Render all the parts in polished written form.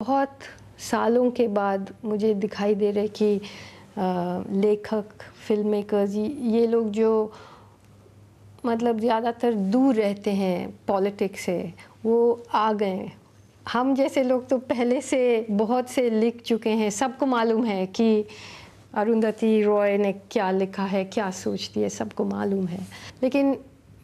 बहुत सालों के बाद मुझे दिखाई दे रहे कि लेखक, फिल्म मेकर्स, ये लोग जो मतलब ज़्यादातर दूर रहते हैं पॉलिटिक्स से, वो आ गए। हम जैसे लोग तो पहले से बहुत से लिख चुके हैं, सबको मालूम है कि अरुंधति रॉय ने क्या लिखा है, क्या सोचती है, सबको मालूम है। लेकिन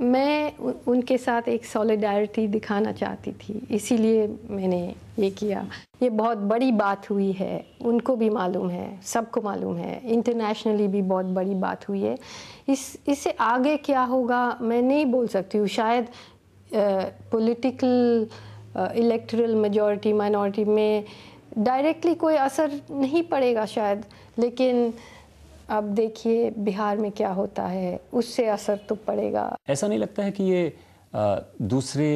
मैं उनके साथ एक सॉलिडारिटी दिखाना चाहती थी, इसीलिए मैंने ये किया। ये बहुत बड़ी बात हुई है, उनको भी मालूम है, सबको मालूम है, इंटरनेशनली भी बहुत बड़ी बात हुई है। इससे आगे क्या होगा मैं नहीं बोल सकती हूँ। शायद पॉलिटिकल इलेक्टोरल मेजॉरिटी माइनॉरिटी में डायरेक्टली कोई असर नहीं पड़ेगा शायद, लेकिन अब देखिए बिहार में क्या होता है, उससे असर तो पड़ेगा। ऐसा नहीं लगता है कि ये दूसरे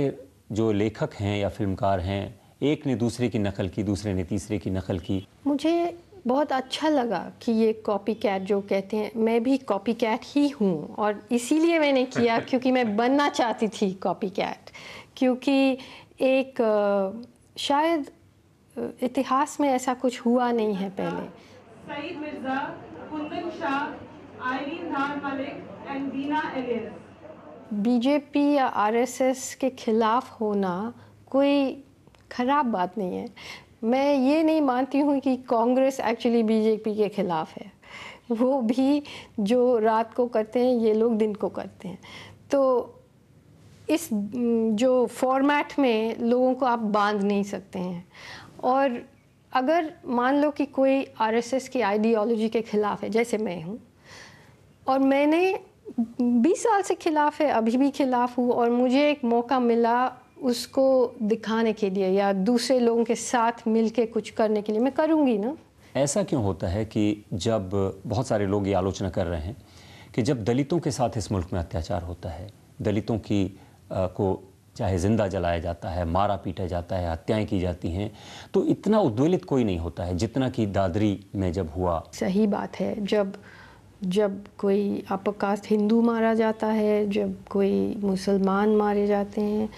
जो लेखक हैं या फिल्मकार हैं, एक ने दूसरे की नकल की, दूसरे ने तीसरे की नकल की? मुझे बहुत अच्छा लगा कि ये कॉपी कैट जो कहते हैं, मैं भी कॉपी कैट ही हूँ और इसीलिए मैंने किया क्योंकि मैं बनना चाहती थी कॉपी कैट। क्योंकि एक शायद इतिहास में ऐसा कुछ हुआ नहीं है पहले। Saeed Mirza, Kundan Shah, Irene Dhar Malik and Veena Elias. BJP या आरएसएस के खिलाफ होना कोई ख़राब बात नहीं है। मैं ये नहीं मानती हूँ कि कांग्रेस एक्चुअली बीजेपी के ख़िलाफ़ है। वो भी जो रात को करते हैं, ये लोग दिन को करते हैं। तो इस जो फॉर्मेट में लोगों को आप बांध नहीं सकते हैं। और अगर मान लो कि कोई आरएसएस की आइडियोलॉजी के ख़िलाफ़ है, जैसे मैं हूँ, और मैंने 20 साल से खिलाफ है, अभी भी खिलाफ हूँ, और मुझे एक मौका मिला उसको दिखाने के लिए या दूसरे लोगों के साथ मिलके कुछ करने के लिए, मैं करूँगी ना। ऐसा क्यों होता है कि जब बहुत सारे लोग ये आलोचना कर रहे हैं कि जब दलितों के साथ इस मुल्क में अत्याचार होता है, दलितों की को चाहे ज़िंदा जलाया जाता है, मारा पीटा जाता है, हत्याएं की जाती हैं, तो इतना उद्वेलित कोई नहीं होता है जितना कि दादरी में जब हुआ? सही बात है। जब कोई अपर कास्ट हिंदू मारा जाता है, जब कोई मुसलमान मारे जाते हैं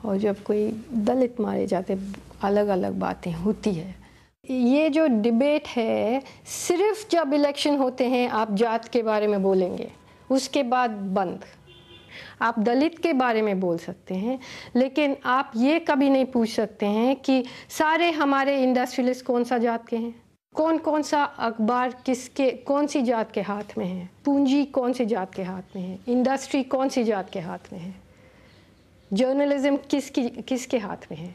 और जब कोई दलित मारे जाते हैं, अलग अलग बातें होती है। ये जो डिबेट है, सिर्फ जब इलेक्शन होते हैं आप जात के बारे में बोलेंगे, उसके बाद बंद। आप दलित के बारे में बोल सकते हैं, लेकिन आप ये कभी नहीं पूछ सकते हैं कि सारे हमारे इंडस्ट्रियलिस्ट कौन सा जात के हैं, कौन सा अखबार किसके, कौन सी जात के हाथ में है, पूंजी कौन सी जात के हाथ में है, इंडस्ट्री कौन सी जात के हाथ में है, जर्नलिज्म किसके हाथ में है।